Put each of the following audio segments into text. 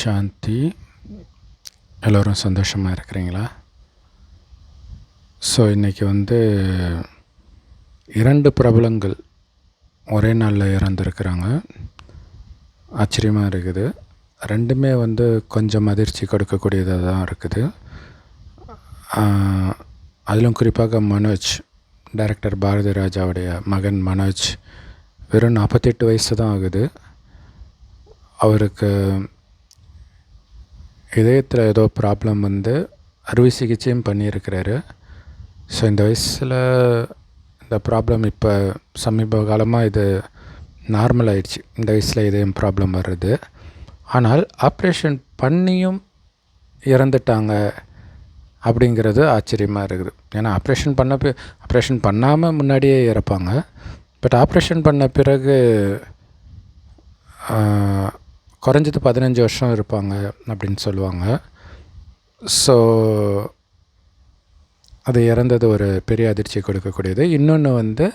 சாந்தி. எல்லோரும் சந்தோஷமாக இருக்கிறீங்களா? ஸோ இன்றைக்கி 2 பிரபலங்கள் ஒரே நாளில் இறந்துருக்கிறாங்க. ஆச்சரியமாக இருக்குது. ரெண்டுமே கொஞ்சம் அதிர்ச்சி கொடுக்கக்கூடியதாக தான் இருக்குது. அதிலும் குறிப்பாக மனோஜ், டைரக்டர் பாரதி ராஜாவுடைய மகன் மனோஜ், வெறும் 48 வயசு தான் ஆகுது. அவருக்கு இதயத்தில் ஏதோ ப்ராப்ளம் அறுவை சிகிச்சையும் பண்ணியிருக்கிறாரு. ஸோ இந்த வயசில் இந்த ப்ராப்ளம் இப்போ சமீப காலமாக இது நார்மல் ஆயிடுச்சு. இந்த வயசில் இதயம் ப்ராப்ளம் வர்றது. ஆனால் ஆப்ரேஷன் பண்ணியும் இறந்துட்டாங்க அப்படிங்கிறது ஆச்சரியமாக இருக்குது. ஏன்னா ஆப்ரேஷன் பண்ணாமல் முன்னாடியே இறப்பாங்க. பட் ஆப்ரேஷன் பண்ண பிறகு குறைஞ்சது 15 வருஷம் இருப்பாங்க அப்படின்னு சொல்லுவாங்க. ஸோ அது இறந்தது ஒரு பெரிய அதிர்ச்சி கொடுக்கக்கூடியது. இன்னொன்று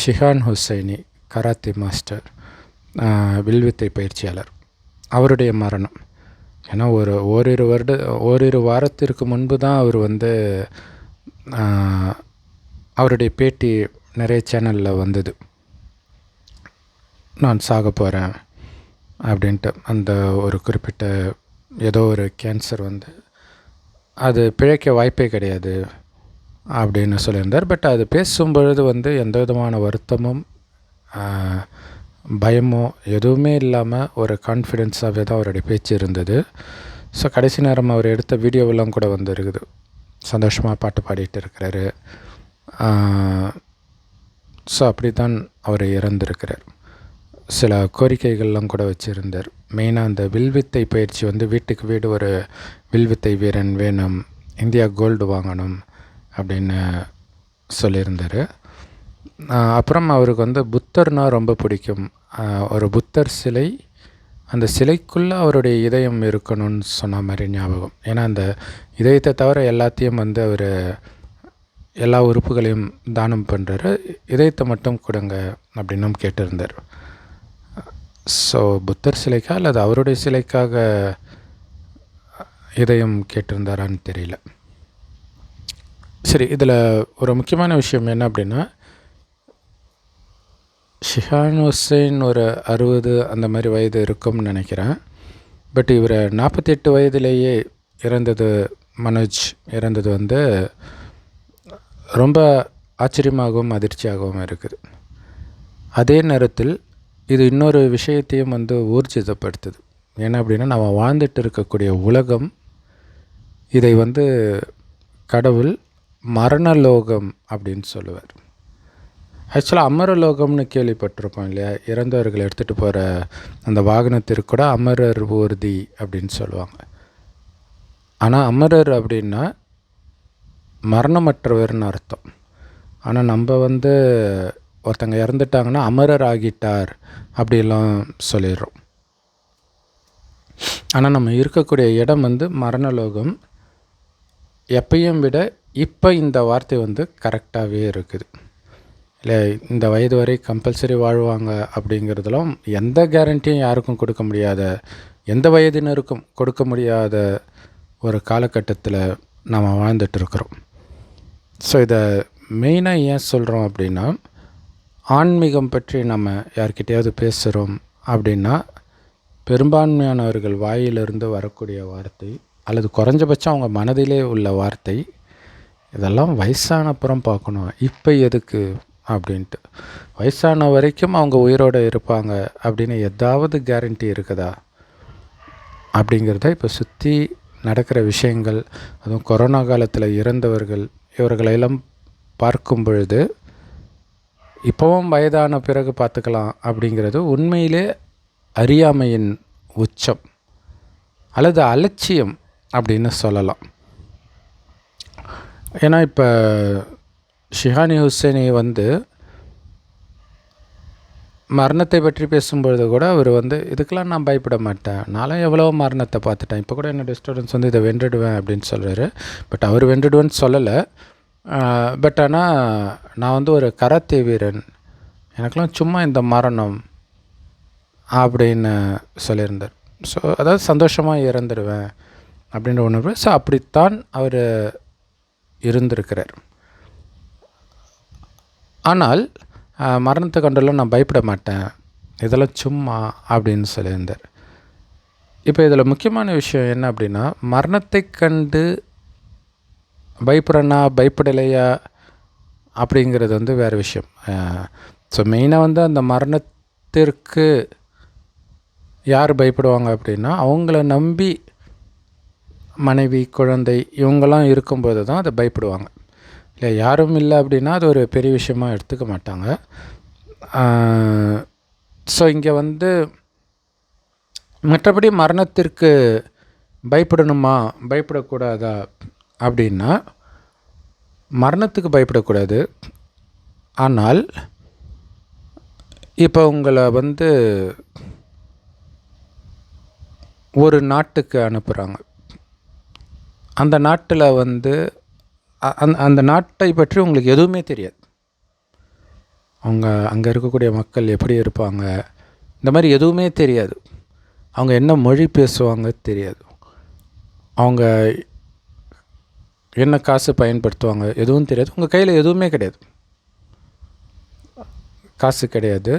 ஷிஹான் ஹுசைனி, கராத்தே மாஸ்டர், வில்வித்தை பயிற்சியாளர், அவருடைய மரணம். ஏன்னா ஓரிரு வாரத்திற்கு முன்பு தான் அவர் அவருடைய பேட்டி நிறைய சேனலில் வந்தது. நான் சாக போகிறேன் அப்படின்ட்டு. அந்த ஒரு குறிப்பிட்ட ஏதோ ஒரு கேன்சர் அது பிழைக்க வாய்ப்பே கிடையாது அப்படின்னு சொல்லியிருந்தார். பட் அது பேசும்பொழுது எந்த விதமான வருத்தமும் பயமோ எதுவுமே இல்லாமல் ஒரு கான்ஃபிடென்ஸாகவே தான் அவருடைய பேச்சு இருந்தது. ஸோ கடைசி நேரம் அவர் எடுத்த வீடியோவெல்லாம் கூட இருக்குது. சந்தோஷமாக பாட்டு பாடிட்டு இருக்கிறாரு. ஸோ அப்படி தான் அவர் இறந்திருக்கிறார். சில கோரிக்கைகள்லாம் கூட வச்சுருந்தார். மெயினாக அந்த வில்வித்தை பயிற்சி வீட்டுக்கு வீடு ஒரு வில்வித்தை வீரன் வேணும், இந்தியா கோல்டு வாங்கணும் அப்படின்னு சொல்லியிருந்தார். அப்புறம் அவருக்கு புத்தர்னால் ரொம்ப பிடிக்கும். ஒரு புத்தர் சிலை, அந்த சிலைக்குள்ளே அவருடைய இதயம் இருக்கணும்னு சொன்ன மாதிரி ஞாபகம். ஏன்னா அந்த இதயத்தை தவிர எல்லாத்தையும் அவர் எல்லா உறுப்புகளையும் தானம் பண்ணுறாரு, இதயத்தை மட்டும் கொடுங்க அப்படின்னும் கேட்டிருந்தார். ஸோ புத்தர் சிலைக்கா அல்லது அவருடைய சிலைக்காக இதயம் கேட்டிருந்தாரான்னு தெரியல. சரி, இதில் ஒரு முக்கியமான விஷயம் என்ன அப்படின்னா, ஷிஹான் ஹுசைன் ஒரு 60 அந்த மாதிரி வயது இருக்கும்னு நினைக்கிறேன். பட் இவர் 48 வயதிலேயே இறந்தது, மனோஜ் இறந்தது ரொம்ப ஆச்சரியமாகவும் அதிர்ச்சியாகவும் இருக்குது. அதே நேரத்தில் இது இன்னொரு விஷயத்தையும் ஊர்ஜிதப்படுத்துது. என்ன அப்படின்னா, நம்ம வாழ்ந்துட்டு இருக்கக்கூடிய உலகம் இதை கடவுள் மரணலோகம் அப்படின்னு சொல்லுவார். ஆக்சுவலாக அமரலோகம்னு கேள்விப்பட்டிருப்போம் இல்லையா? இறந்தவர்கள் எடுத்துகிட்டு போகிற அந்த வாகனத்திற்கு கூட அமரர் ஊர்தி அப்படின்னு சொல்லுவாங்க. ஆனால் அமரர் அப்படின்னா மரணமற்றவர்னு அர்த்தம். ஆனால் நம்ம ஒருத்தங்க இறந்துட்டாங்கன்னா அமரர் ஆகிட்டார் அப்படிலாம் சொல்லிடுறோம். ஆனால் நம்ம இருக்கக்கூடிய இடம் மரணலோகம். எப்பையும் விட இப்போ இந்த வார்த்தை கரெக்டாகவே இருக்குது. இல்லை, இந்த வயது வரை கம்பல்சரி வாழ்வாங்க அப்படிங்கிறதுலாம் எந்த கேரண்டியும் யாருக்கும் கொடுக்க முடியாத, எந்த வயதினருக்கும் கொடுக்க முடியாத ஒரு காலகட்டத்தில் நம்ம வாழ்ந்துட்டுருக்குறோம். ஸோ இதை மெயினாக ஏன் சொல்கிறோம் அப்படின்னா, ஆன்மீகம் பற்றி நம்ம யார்கிட்டையாவது பேசுகிறோம் அப்படின்னா பெரும்பான்மையானவர்கள் வாயிலிருந்து வரக்கூடிய வார்த்தை அல்லது குறைஞ்சபட்சம் அவங்க மனதிலே உள்ள வார்த்தை, இதெல்லாம் வயசான அப்புறம் பார்க்கணும், இப்போ எதுக்கு அப்படின்ட்டு. வயசான வரைக்கும் அவங்க உயிரோடு இருப்பாங்க அப்படின்னு ஏதாவது கேரண்டி இருக்குதா அப்படிங்கிறத இப்போ சுற்றி நடக்கிற விஷயங்கள், அதுவும் கொரோனா காலத்தில் இறந்தவர்கள் இவர்களெல்லாம் பார்க்கும் பொழுது இப்போவும் வயதான பிறகு பார்த்துக்கலாம் அப்படிங்கிறது உண்மையிலே அறியாமையின் உச்சம் அல்லது அலட்சியம் அப்படின்னு சொல்லலாம். ஏன்னா இப்போ ஷிஹான் ஹுசைனி மரணத்தை பற்றி பேசும்பொழுது கூட அவர் இதுக்கெல்லாம் நான் பயப்பட மாட்டேன், நானும் எவ்வளோ மரணத்தை பார்த்துட்டேன், இப்போ கூட என்னோடய ஸ்டூடெண்ட்ஸ் இதை வென்றுடுவேன் அப்படின்னு சொல்கிறாரு. பட் அவர் வென்றுடுவேன்னு சொல்லலை. பட் ஆனால் நான் ஒரு கராத்தே வீரன், எனக்கெல்லாம் சும்மா இந்த மரணம் அப்படின்னு சொல்லியிருந்தார். ஸோ அதாவது சந்தோஷமாக இறந்துடுவேன் அப்படின்ற உணர்வு. ஸோ அப்படித்தான் அவர் இருந்திருக்கிறார். ஆனால் மரணத்தை கண்டெல்லாம் நான் பயப்பட மாட்டேன், இதெல்லாம் சும்மா அப்படின்னு சொல்லியிருந்தார். இப்போ இதில் முக்கியமான விஷயம் என்ன அப்படின்னா, மரணத்தை கண்டு பயப்படுறேன்னா பயப்படலையா அப்படிங்கிறது வந்து வேறு விஷயம். ஸோ மெயினாக வந்து அந்த மரணத்திற்கு யார் பயப்படுவாங்க அப்படின்னா, அவங்கள நம்பி மனைவி குழந்தை இவங்கெல்லாம் இருக்கும்போது தான் அதை பயப்படுவாங்க. இல்லை யாரும் இல்லை அப்படின்னா அது ஒரு பெரிய விஷயமாக எடுத்துக்க மாட்டாங்க. ஸோ இங்கே வந்து மற்றபடி மரணத்திற்கு பயப்படணுமா பயப்படக்கூடாதா அப்படின்னா, மரணத்துக்கு பயப்படக்கூடாது. ஆனால் இப்போ உங்களை வந்து ஒரு நாட்டுக்கு அனுப்புகிறாங்க. அந்த நாட்டில் வந்து அந்த நாட்டை பற்றி உங்களுக்கு எதுவுமே தெரியாது. அங்கே இருக்கக்கூடிய மக்கள் எப்படி இருப்பாங்க, இந்த மாதிரி எதுவுமே தெரியாது. அவங்க என்ன மொழி பேசுவாங்க தெரியாது. அவங்க என்ன காசு பயன்படுத்துவாங்க எதுவும் தெரியாது. உங்கள் கையில் எதுவுமே கிடையாது, காசு கிடையாது.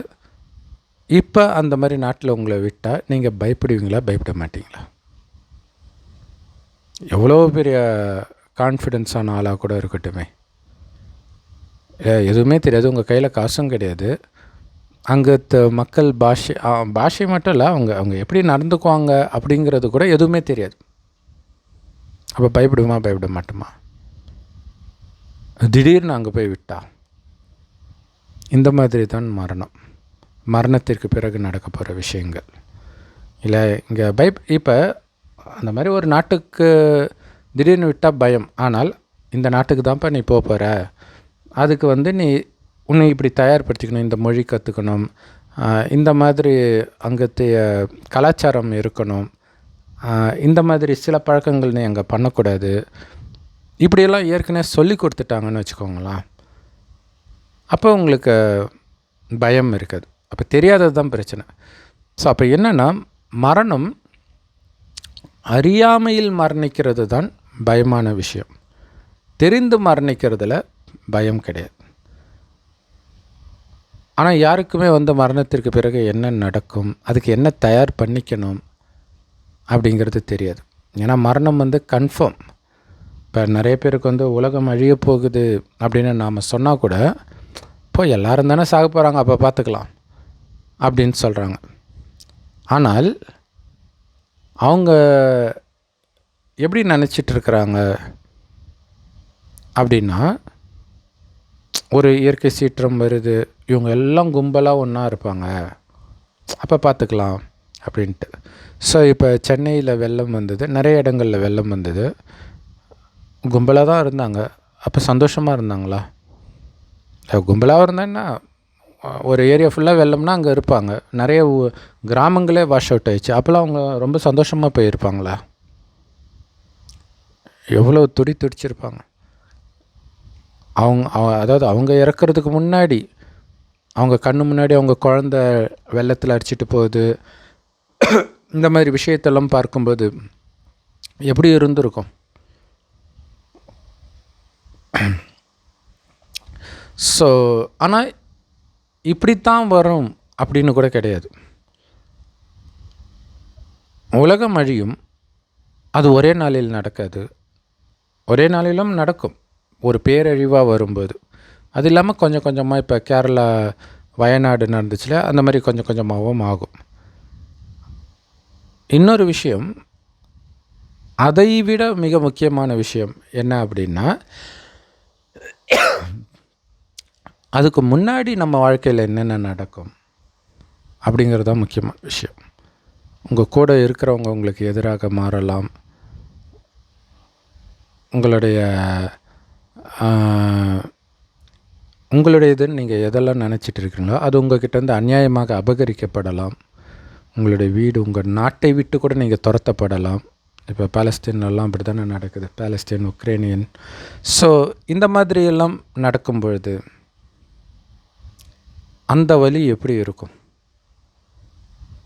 இப்போ அந்த மாதிரி நாட்டில் உங்களை விட்டால் நீங்கள் பயப்படுவீங்களா பயப்பட மாட்டீங்களா? எவ்வளோ பெரிய கான்ஃபிடென்ஸான ஆளாக கூட இருக்கட்டுமே, எதுவுமே தெரியாது, உங்கள் கையில் காசும் கிடையாது. அங்கே மக்கள் பாஷை மட்டும் இல்லை, அவங்க எப்படி நடந்துக்குவாங்க அப்படிங்கிறது கூட எதுவுமே தெரியாது. அப்போ பயப்படுமா பயப்பட மாட்டோமா? திடீர்னு அங்கே போய் விட்டா இந்த மாதிரி தான் மரணத்திற்கு பிறகு நடக்க போகிற விஷயங்கள். இல்லை இங்கே இப்போ அந்த மாதிரி ஒரு நாட்டுக்கு திடீர்னு விட்டால் பயம். ஆனால் இந்த நாட்டுக்கு தான்ப்பா நீ போகிற, அதுக்கு வந்து நீ உன்னை இப்படி தயார்படுத்திக்கணும், இந்த மொழி கற்றுக்கணும், இந்த மாதிரி அங்கத்தைய கலாச்சாரம் இருக்கணும், இந்த மாதிரி சில பழக்கங்கள் நீ அங்கே பண்ணக்கூடாது, இப்படியெல்லாம் ஏற்கனவே சொல்லி கொடுத்துட்டாங்கன்னு வச்சுக்கோங்களேன். அப்போ உங்களுக்கு பயம் இருக்காது. அப்போ தெரியாதது தான் பிரச்சனை. ஸோ அப்போ என்னென்னா, மரணம் அறியாமையில் மரணிக்கிறது தான் பயமான விஷயம். தெரிந்து மரணிக்கிறதுல பயம் கிடையாது. ஆனால் யாருக்குமே வந்து மரணத்திற்கு பிறகு என்ன நடக்கும், அதுக்கு என்ன தயார் பண்ணிக்கணும் அப்படிங்கிறது தெரியாது. ஏன்னா மரணம் வந்து கன்ஃபார்ம். இப்போ நிறைய பேருக்கு வந்து உலகம் அழிய போகுது அப்படின்னு நாம் சொன்னால் கூட, இப்போ எல்லோரும் தானே சாக போகிறாங்க, அப்போ பார்த்துக்கலாம் அப்படின்னு சொல்கிறாங்க. ஆனால் அவங்க எப்படி நினச்சிட்ருக்குறாங்க அப்படின்னா, ஒரு இயற்கை சீற்றம் வருது, இவங்க எல்லாம் கும்பலாக ஒன்றா இருப்பாங்க, அப்போ பார்த்துக்கலாம் அப்படின்ட்டு. ஸோ இப்போ சென்னையில் வெள்ளம் வந்தது, நிறைய இடங்களில் வெள்ளம் வந்தது, கும்பலாக தான் இருந்தாங்க. அப்போ சந்தோஷமாக இருந்தாங்களா? கும்பலாக இருந்தாங்கன்னா ஒரு ஏரியா ஃபுல்லாக வெள்ளம்னா அங்கே இருப்பாங்க. நிறைய கிராமங்களே வாஷ் அவுட் ஆகிடுச்சு, அப்போல்லாம் அவங்க ரொம்ப சந்தோஷமாக போயிருப்பாங்களா? எவ்வளோ துடிச்சிருப்பாங்க. அதாவது அவங்க இறக்கிறதுக்கு முன்னாடி, அவங்க கண்ணு முன்னாடி அவங்க குழந்த வெள்ளத்தில் அடிச்சிட்டு போகுது, இந்த மாதிரி விஷயத்தெல்லாம் பார்க்கும்போது எப்படி இருந்திருக்கும்? ஸோ ஆனால் இப்படித்தான் வரும் அப்படின்னு கூட கிடையாது. உலகம் அழியும், அது ஒரே நாளில் நடக்காது, ஒரே நாளிலும் நடக்கும் ஒரு பேரழிவாக வரும்போது. அது இல்லாமல் கொஞ்சம் கொஞ்சமாக, இப்போ கேரளா வயநாடு நடந்துச்சுல, அந்த மாதிரி கொஞ்சம் கொஞ்சமாகவும் ஆகும். இன்னொரு விஷயம், அதைவிட மிக முக்கியமான விஷயம் என்ன அப்படின்னா, அதுக்கு முன்னாடி நம்ம வாழ்க்கையில் என்னென்ன நடக்கும் அப்படிங்கிறது தான் முக்கியமான விஷயம். உங்கள் கூட இருக்கிறவங்க உங்களுக்கு எதிராக மாறலாம், உங்களுடையதுன்னு நீங்கள் எதெல்லாம் நினச்சிட்டு இருக்கிறீங்களோ அது உங்கள்கிட்டேருந்து அநியாயமாக அபகரிக்கப்படலாம். உங்களுடைய வீடு, உங்கள் நாட்டை விட்டு கூட நீங்கள் துரத்தப்படலாம். இப்போ பாலஸ்தீன்லாம் அப்படி தானே நடக்குது, பாலஸ்தீன், உக்ரைனியன். ஸோ இந்த மாதிரியெல்லாம் நடக்கும் பொழுது அந்த வலி எப்படி இருக்கும்?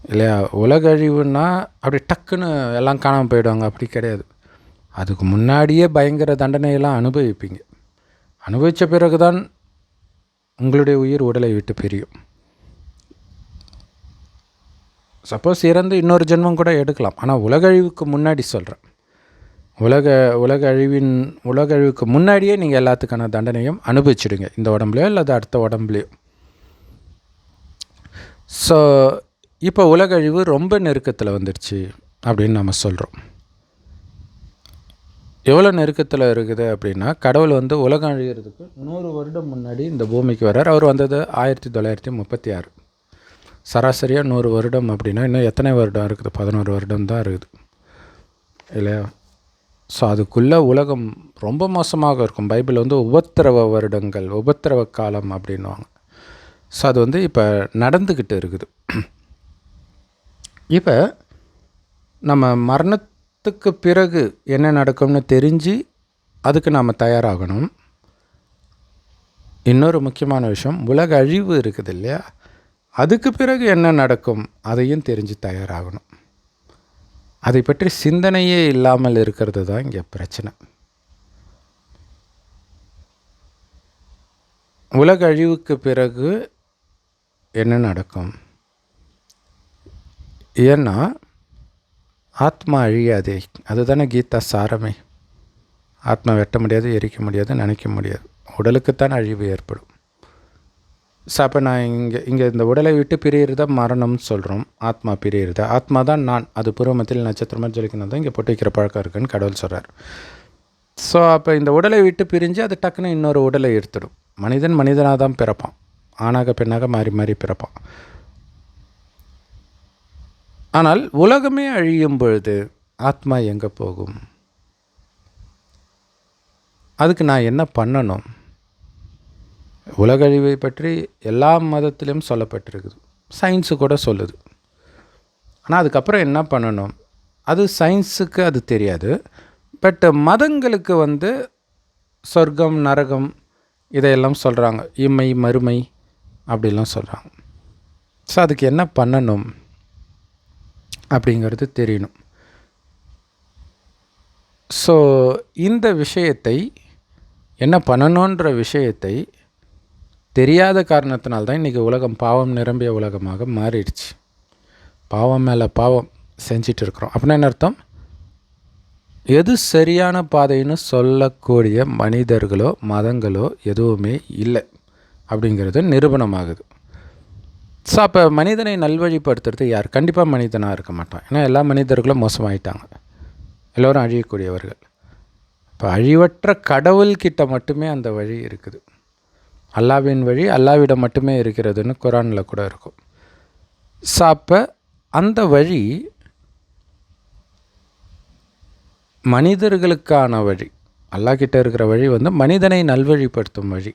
இல்லையா? உலக அழிவுன்னா அப்படி டக்குன்னு எல்லாம் காணாமல் போயிடுவாங்க, அப்படி கிடையாது. அதுக்கு முன்னாடியே பயங்கர தண்டனையெல்லாம் அனுபவிப்பீங்க. அனுபவித்த பிறகு தான் உங்களுடைய உயிர் உடலை விட்டு பிரியும். சப்போஸ் இறந்து இன்னொரு ஜென்மம் கூட எடுக்கலாம். ஆனால் உலக அழிவுக்கு முன்னாடி சொல்கிறேன். உலக அழிவுக்கு முன்னாடியே நீங்கள் எல்லாத்துக்கான தண்டனையும் அனுபவிச்சிடுங்க, இந்த உடம்புலையோ அல்லது அடுத்த உடம்புலையோ. ஸோ இப்போ உலக அழிவு ரொம்ப நெருக்கத்தில் வந்துடுச்சு அப்படின்னு நம்ம சொல்கிறோம். எவ்வளோ நெருக்கத்தில் இருக்குது அப்படின்னா, கடவுள் வந்து உலகம் அழிகிறதுக்கு 100 வருடம் முன்னாடி இந்த பூமிக்கு வர்றார். அவர் வந்தது 1936. சராசரியாக 100 வருடம் அப்படின்னா இன்னும் எத்தனை வருடம் இருக்குது? 11 வருடம் தான் இருக்குது, இல்லையா? ஸோ அதுக்குள்ளே உலகம் ரொம்ப மோசமாக இருக்கும். பைபிள் வந்து உபத்திரவ வருடங்கள், உபத்திரவ காலம் அப்படின்வாங்க. ஸோ அது வந்து இப்போ நடந்துக்கிட்டு இருக்குது. இப்போ நம்ம மரணத்துக்கு பிறகு என்ன நடக்கும்னு தெரிஞ்சு அதுக்கு நாம் தயாராகணும். இன்னொரு முக்கியமான விஷயம், உலக அழிவு இருக்குது இல்லையா, அதுக்கு பிறகு என்ன நடக்கும் அதையும் தெரிஞ்சு தயாராகணும். அதை பற்றி சிந்தனையே இல்லாமல் இருக்கிறது தான் இங்கே பிரச்சனை. உலக அழிவுக்கு பிறகு என்ன நடக்கும்? ஏன்னா ஆத்மா அழியாதே, அதுதானே கீதா சாரமே. ஆத்மா வெட்ட முடியாது, எரிக்க முடியாது, நினைக்க முடியாது. உடலுக்குத்தான் அழிவு ஏற்படும். ஸோ அப்போ நான் இங்கே இந்த உடலை விட்டு பிரியிறத மரணம்னு சொல்கிறோம். ஆத்மா பிரியிறத, ஆத்மா தான் நான், அது பூர்வமத்தில் நட்சத்திரமாக ஜொலிக்கணும் தான் இங்கே போட்டு வைக்கிற பழக்கம் இருக்குன்னு கடவுள் சொல்கிறார். ஸோ அப்போ இந்த உடலை விட்டு பிரிஞ்சு அது டக்குன்னு இன்னொரு உடலை எடுத்துடும். மனிதனாக தான் பிறப்பான், ஆணாக பெண்ணாக மாறி மாறி பிறப்பான். ஆனால் உலகமே அழியும் பொழுது ஆத்மா எங்கே போகும்? அதுக்கு நான் என்ன பண்ணணும்? உலக அழிவை பற்றி எல்லா மதத்திலும் சொல்லப்பட்டிருக்குது, சயின்ஸு கூட சொல்லுது. ஆனால் அதுக்கப்புறம் என்ன பண்ணணும்? அது சயின்ஸுக்கு அது தெரியாது. பட் மதங்களுக்கு வந்து சொர்க்கம் நரகம் இதையெல்லாம் சொல்கிறாங்க, இம்மை மறுமை அப்படிலாம் சொல்கிறாங்க. ஸோ அதுக்கு என்ன பண்ணணும் அப்படிங்கிறது தெரியணும். ஸோ இந்த விஷயத்தை என்ன பண்ணணுன்ற விஷயத்தை தெரியாத காரணத்தினால்தான் இன்றைக்கி உலகம் பாவம் நிரம்பிய உலகமாக மாறிடுச்சு. பாவம் மேலே பாவம் செஞ்சிட்டு இருக்கிறோம். அப்படின்னா என்ன அர்த்தம்? எது சரியான பாதைன்னு சொல்லக்கூடிய மனிதர்களோ மதங்களோ எதுவுமே இல்லை அப்படிங்கிறது நிரூபணமாகுது. ஸோ அப்போ மனிதனை நல்வழிப்படுத்துறது யார்? கண்டிப்பாக மனிதனாக இருக்க மாட்டான். ஏன்னா எல்லா மனிதர்களும் மோசமாயிட்டாங்க, எல்லோரும் அழியக்கூடியவர்கள். இப்போ அழிவற்ற கடவுள்கிட்ட மட்டுமே அந்த வழி இருக்குது. அல்லாவின் வழி அல்லாவிடம் மட்டுமே இருக்கிறதுன்னு குரானில் கூட இருக்கும். ஸோ அப்போ அந்த வழி மனிதர்களுக்கான வழி, அல்லாஹ்கிட்ட இருக்கிற வழி வந்து மனிதனை நல்வழிப்படுத்தும் வழி.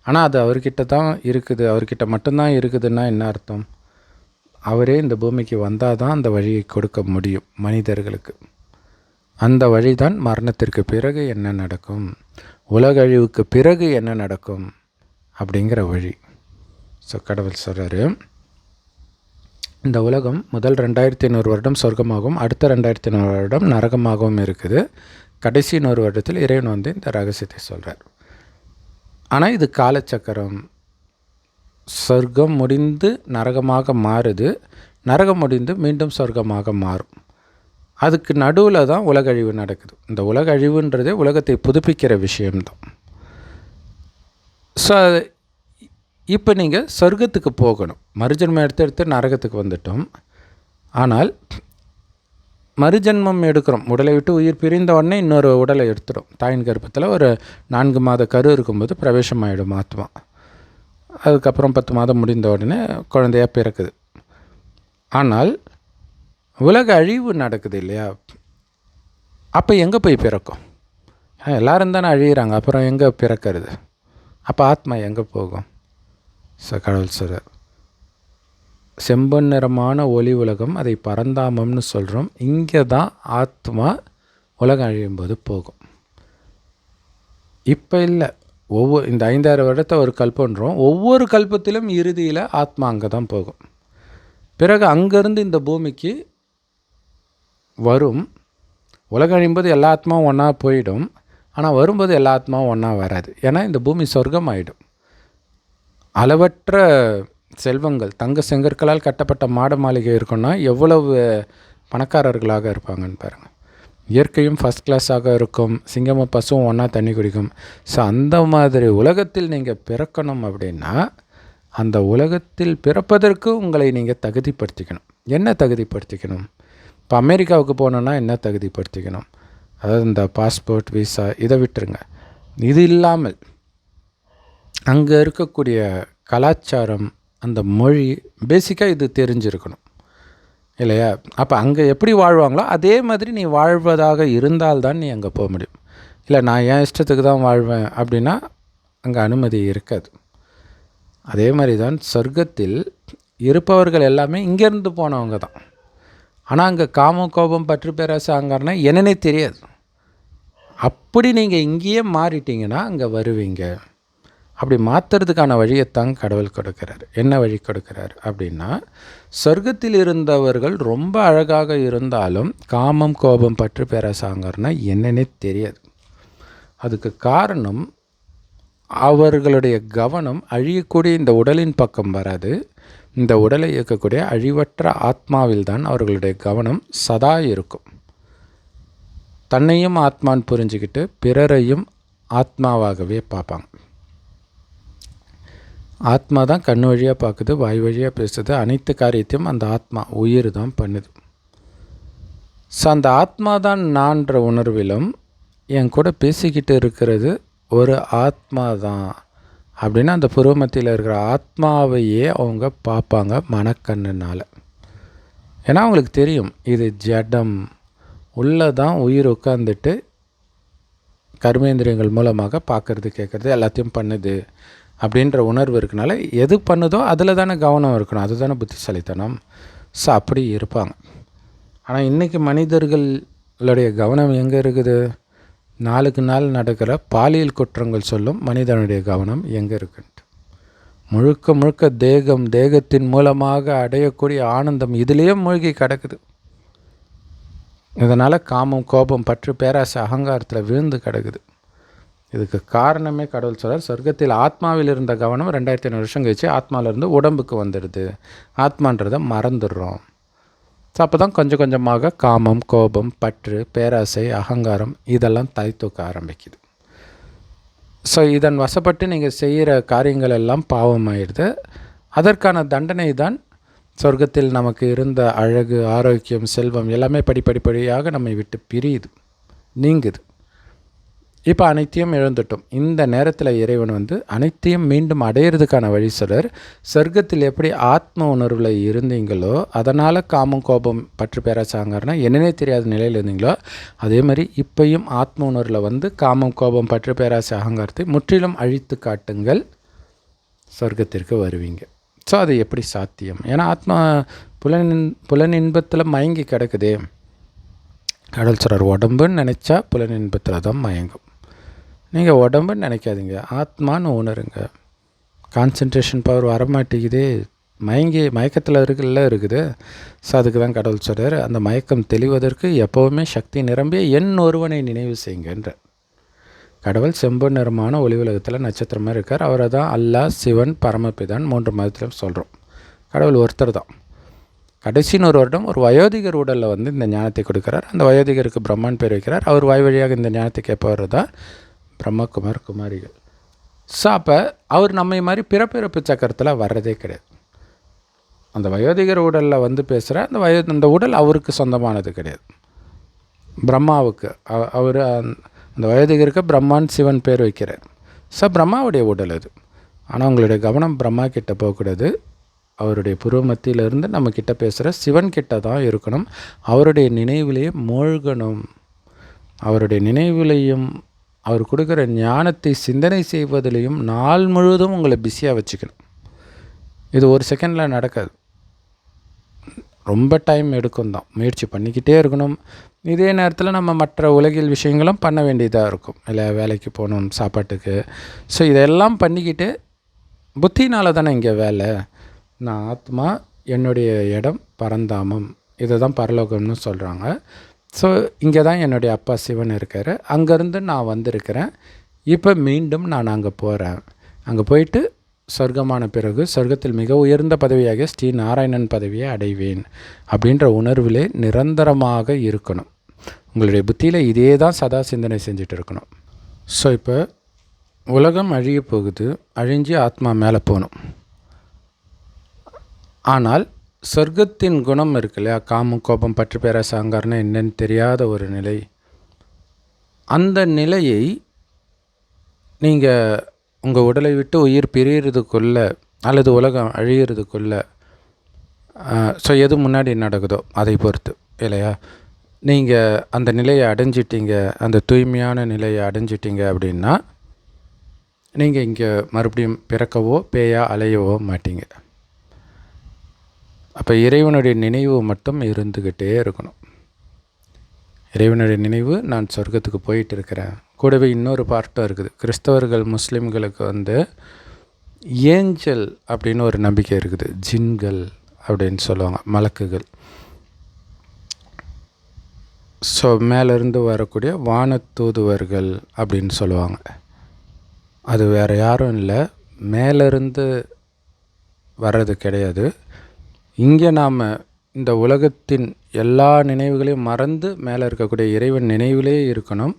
ஆனால் அது அவர்கிட்ட தான் இருக்குது, அவர்கிட்ட மட்டும்தான் இருக்குதுன்னா என்ன அர்த்தம்? அவரே இந்த பூமிக்கு வந்தால் தான் அந்த வழியை கொடுக்க முடியும் மனிதர்களுக்கு. அந்த வழி தான் மரணத்திற்கு பிறகு என்ன நடக்கும், உலக அழிவுக்கு பிறகு என்ன நடக்கும் அப்படிங்கிற வழி. ஸோ கடவுள் சொல்கிறாரு, இந்த உலகம் முதல் 2500 வருடம் சொர்க்கமாகவும் அடுத்த 2500 வருடம் நரகமாகவும் இருக்குது. கடைசி 100 வருடத்தில் இறைவன் வந்து இந்த ரகசியத்தை சொல்கிறார். ஆனால் இது காலச்சக்கரம். சொர்க்கம் முடிந்து நரகமாக மாறுது, நரகம் முடிந்து மீண்டும் சொர்க்கமாக மாறும். அதுக்கு நடுவில் தான் உலக அழிவு நடக்குது. இந்த உலக அழிவுன்றதே உலகத்தை புதுப்பிக்கிற விஷயம்தான். ஸோ இப்போ நீங்கள் சொர்க்கத்துக்கு போகணும். மறுஜன்மம் எடுத்து நரகத்துக்கு வந்துட்டோம். ஆனால் மறுஜன்மம் எடுக்கிறோம், உடலை விட்டு உயிர் பிரிந்த உடனே இன்னொரு உடலை எடுத்துடும். தாயின் கர்ப்பத்தில் ஒரு 4 மாத கரு இருக்கும்போது பிரவேசம் ஆகிடும் ஆத்மா. அதுக்கப்புறம் 10 மாதம் முடிந்த உடனே குழந்தையாக பிறக்குது. ஆனால் உலக அழிவு நடக்குது இல்லையா, அப்போ எங்கே போய் பிறக்கும்? எல்லோரும் தானே அழிகிறாங்க, அப்புறம் எங்கே பிறக்கிறது? அப்போ ஆத்மா எங்கே போகும்? கடவுள் சொல்கிறார், செம்பொன் நிறமான ஒளி உலகம், அதை பரந்தாமம்னு சொல்கிறோம். இங்கே தான் ஆத்மா உலகம் அழியும்போது போகும். இப்போ இல்லை, இந்த 5000 வருடத்தை ஒரு கல்பன்றோம். ஒவ்வொரு கல்பத்திலும் இறுதியில் ஆத்மா அங்கே தான் போகும். பிறகு அங்கேருந்து இந்த பூமிக்கு வரும். உலகம் அழியும்போது எல்லா ஆத்மாவும் ஒன்றா போயிடும். ஆனால் வரும்போது எல்லா ஆத்மாவும் ஒன்றா வராது. ஏன்னா இந்த பூமி சொர்க்கம் ஆகிடும். அளவற்ற செல்வங்கள், தங்க செங்கற்களால் கட்டப்பட்ட மாட மாளிகை இருக்குன்னா எவ்வளவு பணக்காரர்களாக இருப்பாங்கன்னு பாருங்கள். இயற்கையும் ஃபஸ்ட் கிளாஸாக இருக்கும். சிங்கமும் பசுவும் ஒன்றா தண்ணி குடிக்கும். ஸோ அந்த மாதிரி உலகத்தில் நீங்கள் பிறக்கணும் அப்படின்னா அந்த உலகத்தில் பிறப்பதற்கு உங்களை நீங்கள் தகுதிப்படுத்திக்கணும். என்ன தகுதிப்படுத்திக்கணும்? இப்போ அமெரிக்காவுக்கு போகணுன்னா என்ன தகுதிப்படுத்திக்கணும்? அதாவது இந்த பாஸ்போர்ட், விசா இதை விட்டுருங்க. இது இல்லாமல் அங்கே இருக்கக்கூடிய கலாச்சாரம், அந்த மொழி, பேசிக்காக இது தெரிஞ்சிருக்கணும் இல்லையா? அப்போ அங்கே எப்படி வாழ்வாங்களோ அதே மாதிரி நீ வாழ்வதாக இருந்தால்தான் நீ அங்கே போக முடியும். இல்லை நான் என் இஷ்டத்துக்கு தான் வாழ்வேன் அப்படின்னா அங்கே அனுமதி இருக்காது. அதே மாதிரி தான் சொர்க்கத்தில் இருப்பவர்கள் எல்லாமே இங்கேருந்து போனவங்க தான். ஆனால் அங்கே காமம், கோபம், பற்று, பேராசை, அங்காரனா என்னன்னே தெரியாது. அப்படி நீங்கள் இங்கேயே மாறிட்டீங்கன்னா அங்கே வருவீங்க. அப்படி மாற்றுறதுக்கான வழியைத்தான் கடவுள் கொடுக்குறார். என்ன வழி கொடுக்குறார் அப்படின்னா, சொர்க்கத்தில் இருந்தவர்கள் ரொம்ப அழகாக இருந்தாலும் காமம், கோபம், பற்று, பேராசை, அங்காரனா என்னன்னே தெரியாது. அதுக்கு காரணம் அவர்களுடைய கவனம் அழியக்கூடிய இந்த உடலின் பக்கம் வராது. இந்த உடலை இயக்கக்கூடிய அழிவற்ற ஆத்மாவில் தான் அவர்களுடைய கவனம் சதா இருக்கும். தன்னையும் ஆத்மான்னு புரிஞ்சுக்கிட்டு பிறரையும் ஆத்மாவாகவே பார்ப்பாங்க. ஆத்மா தான் கண் வழியாக பார்க்குது, வாய் வழியாக பேசுது. அனைத்து காரியத்தையும் அந்த ஆத்மா, உயிர் தான் பண்ணுது. ஸோ அந்த ஆத்மா தான் நான்ற உணர்விலும் என் கூட பேசிக்கிட்டு இருக்கிறது ஒரு ஆத்மா தான் அப்படின்னு அந்த புருவமத்தியில் இருக்கிற ஆத்மாவையே அவங்க பார்ப்பாங்க மனக்கண்ணுனால். ஏன்னா அவங்களுக்கு தெரியும் இது ஜடம், உள்ளே தான் உயிர் உட்காந்துட்டு கர்மேந்திரியங்கள் மூலமாக பார்க்குறது, கேட்குறது, எல்லாத்தையும் பண்ணுது அப்படின்ற உணர்வு இருக்கனால எது பண்ணுதோ அதில் தானே கவனம் இருக்கணும். அதுதானே புத்திசாலித்தனம். ஸோ அப்படி இருப்பாங்க. ஆனால் இன்றைக்கி மனிதர்களுடைய கவனம் எங்கே இருக்குது? நாளுக்கு நாள் நடக்கிற பாலியல் குற்றங்கள் சொல்லும் மனிதனுடைய கவனம் எங்கே இருக்குன்ட்டு. முழுக்க முழுக்க தேகம், தேகத்தின் மூலமாக அடையக்கூடிய ஆனந்தம் இதிலேயே மூழ்கி கிடக்குது. இதனால் காமம், கோபம், பற்று, பேராசை, அகங்காரத்தில் விழுந்து கிடக்குது. இதுக்கு காரணமே கடவுள் சொல்கிறார், சொர்க்கத்தில் ஆத்மாவில் இருந்த கவனம் 2500 வருஷம் கழிச்சு ஆத்மாவிலேருந்து உடம்புக்கு வந்துடுது. ஆத்மான்றதை மறந்துடுறோம். ஸோ அப்போ தான் கொஞ்சம் கொஞ்சமாக காமம், கோபம், பற்று, பேராசை, அகங்காரம் இதெல்லாம் தலை தூக்க ஆரம்பிக்குது. ஸோ இதன் வசப்பட்டு நீங்கள் செய்கிற காரியங்கள் எல்லாம் பாவமாயிடுது. அதற்கான தண்டனை தான் சொர்க்கத்தில் நமக்கு இருந்த அழகு, ஆரோக்கியம், செல்வம் எல்லாமே படிப்படியாக நம்மை விட்டு பிரியுது, நீங்குது. இப்போ அனைத்தையும் இழந்துட்டோம். இந்த நேரத்தில் இறைவன் அனைத்தையும் மீண்டும் அடையிறதுக்கான வழி சொல்கிறார். சொர்க்கத்தில் எப்படி ஆத்ம உணர்வில் இருந்தீங்களோ, அதனால் காமம், கோபம், பற்று, பேராசை, அகங்காரம்னா என்னன்னே தெரியாத நிலையில் இருந்தீங்களோ, அதே மாதிரி இப்பையும் ஆத்ம உணர்வில் காமம், கோபம், பற்று, பேராசை, அகங்காரத்தை முற்றிலும் அழித்து காட்டுங்கள், சொர்க்கத்திற்கு வருவீங்க. ஸோ அது எப்படி சாத்தியம்? ஏன்னா ஆத்மா புலன் இன்பத்தில் மயங்கி கிடக்குதே. கடவுள் சொல்கிறார், உடம்புன்னு நினச்சா புலன் இன்பத்தில் தான் மயங்கும். நீங்கள் உடம்புன்னு நினைக்காதீங்க, ஆத்மான்னு உணருங்க. கான்சன்ட்ரேஷன் பவர் வரமாட்டேங்குதே, மயக்கத்தில் இருக்குது. ஸோ அதுக்கு தான் கடவுள் சொல்கிறார், அந்த மயக்கம் தெளிவதற்கு எப்போவுமே சக்தி நிரம்பிய என் ஒருவனை நினைவு செய்யுங்கன்ற. கடவுள் செம்பு நிறமான ஒளி உலகத்தில் நட்சத்திரமாக இருக்கார். அவரை தான் அல்லாஹ், சிவன், பரமபிதான் 3 மதத்திலும் சொல்கிறோம். கடவுள் ஒருத்தர் தான். கடைசின்னு ஒரு வருடம் ஒரு வயோதிகர் உடலில் இந்த ஞானத்தை கொடுக்குறார். அந்த வயோதிகருக்கு பிரம்மான் பேர் வைக்கிறார். அவர் வாய் வழியாக இந்த ஞானத்தை கேட்பவர் தான் பிரம்மகுமார், குமாரிகள். ஸோ அப்போ அவர் நம்மை மாதிரி பிறப்பிறப்பு சக்கரத்தில் வர்றதே கிடையாது. அந்த வயோதிகர் உடலில் பேசுகிற அந்த உடல் அவருக்கு சொந்தமானது கிடையாது. பிரம்மாவுக்கு அவர் அந்த வயோதிகருக்கு பிரம்மான், சிவன் பேர் வைக்கிறார். ஸோ பிரம்மாவுடைய உடல் அது. ஆனால் உங்களுடைய கவனம் பிரம்மா கிட்ட போகக்கூடாது. அவருடைய புருவமத்தியிலிருந்து நம்மக்கிட்ட பேசுகிற சிவன்கிட்ட தான் இருக்கணும். அவருடைய நினைவிலேயே மூழ்கணும். அவருடைய நினைவிலையும் அவர் கொடுக்குற ஞானத்தை சிந்தனை செய்வதிலையும் நாள் முழுவதும் உங்களை பிஸியாக வச்சுக்கணும். இது ஒரு செகண்டில் நடக்காது, ரொம்ப டைம் எடுக்கும் தான். முயற்சி பண்ணிக்கிட்டே இருக்கணும். இதே நேரத்தில் நம்ம மற்ற உலகில் விஷயங்களும் பண்ண வேண்டியதாக இருக்கும். இல்லை வேலைக்கு போகணும், சாப்பாட்டுக்கு. ஸோ இதெல்லாம் பண்ணிக்கிட்டு புத்தினால் தானே இங்கே வேலை. நான் ஆத்மா, என்னுடைய இடம் பரந்தாமம், இதை தான் பரலோகம்னு சொல்கிறாங்க. ஸோ இங்கே தான் என்னுடைய அப்பா சிவன் இருக்கார். அங்கேருந்து நான் வந்திருக்கிறேன். இப்போ மீண்டும் நான் அங்கே போகிறேன். அங்கே போயிட்டு சொர்க்கமான பிறகு சொர்க்கத்தில் மிக உயர்ந்த பதவியாக ஸ்ரீ நாராயணன் பதவியை அடைவேன் அப்படின்ற உணர்விலே நிரந்தரமாக இருக்கணும். உங்களுடைய புத்தியில் இதே தான் சதா சிந்தனை செஞ்சுட்டு இருக்கணும். ஸோ இப்போ உலகம் அழிய போகுது, அழிஞ்சு ஆத்மா மேலே போகணும். ஆனால் சொர்க்கத்தின் குணம் இருக்கு இல்லையா, காமம், கோபம், பற்று, பேராசை, அகங்காரம்னு என்னன்னு தெரியாத ஒரு நிலை. அந்த நிலையை நீங்கள் உங்கள் உடலை விட்டு உயிர் பிரியறதுக்குள்ளே அல்லது உலகம் அழியிறதுக்குள்ளே, ஸோ எது முன்னாடி நடக்குதோ அதை பொறுத்து இல்லையா, நீங்கள் அந்த நிலையை அடைஞ்சிட்டீங்க, அந்த தூய்மையான நிலையை அடைஞ்சிட்டீங்க அப்படின்னா நீங்கள் இங்கே மறுபடியும் பிறக்கவோ பேயா அலையவோ மாட்டீங்க. அப்போ இறைவனுடைய நினைவு மட்டும் இருந்துக்கிட்டே இருக்கணும். இறைவனுடைய நினைவு, நான் சொர்க்கத்துக்கு போயிட்டு இருக்கிறேன். கூடவே இன்னொரு பார்ட்டும் இருக்குது. கிறிஸ்தவர்கள் முஸ்லீம்களுக்கு ஏஞ்சல் அப்படின்னு ஒரு நம்பிக்கை இருக்குது. ஜின்கள் அப்படின்னு சொல்லுவாங்க, மலக்குகள். ஸோ மேலேருந்து வரக்கூடிய வானத்தூதுவர்கள் அப்படின்னு சொல்லுவாங்க. அது வேறு யாரும் இல்லை, மேலேருந்து வர்றது கிடையாது. இங்கே நாம் இந்த உலகத்தின் எல்லா நினைவுகளையும் மறந்து மேலே இருக்கக்கூடிய இறைவன் நினைவிலே இருக்கணும்.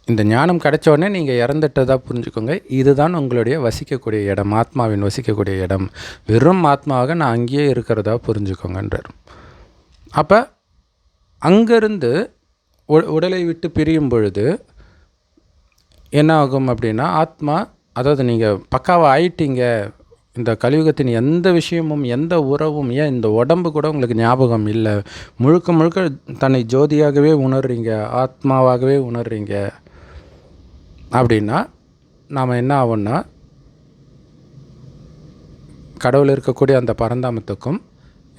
இந்த ஞானம் கிடைச்ச உடனே நீங்கள் இறந்துட்டதாக புரிஞ்சுக்கோங்க. இதுதான் உங்களுடைய வசிக்கக்கூடிய இடம், ஆத்மாவின் வசிக்கக்கூடிய இடம். வெறும் ஆத்மாவாக நான் அங்கேயே இருக்கிறதா புரிஞ்சுக்கோங்கன்றார். அப்போ அங்கேருந்து உடலை விட்டு பிரியும் பொழுது என்ன ஆகும் அப்படின்னா, ஆத்மா, அதாவது நீங்கள் பக்காவாக ஆயிட்டீங்க. இந்த கலியுகத்தின் எந்த விஷயமும் எந்த உறவும், ஏன் இந்த உடம்பு கூட உங்களுக்கு ஞாபகம் இல்லை, முழுக்க முழுக்க தன்னை ஜோதியாகவே உணர்றீங்க, ஆத்மாவாகவே உணர்றீங்க அப்படின்னா நாம் என்ன ஆகும்னா, கடவுள் இருக்கக்கூடிய அந்த பரந்தாமத்துக்கும்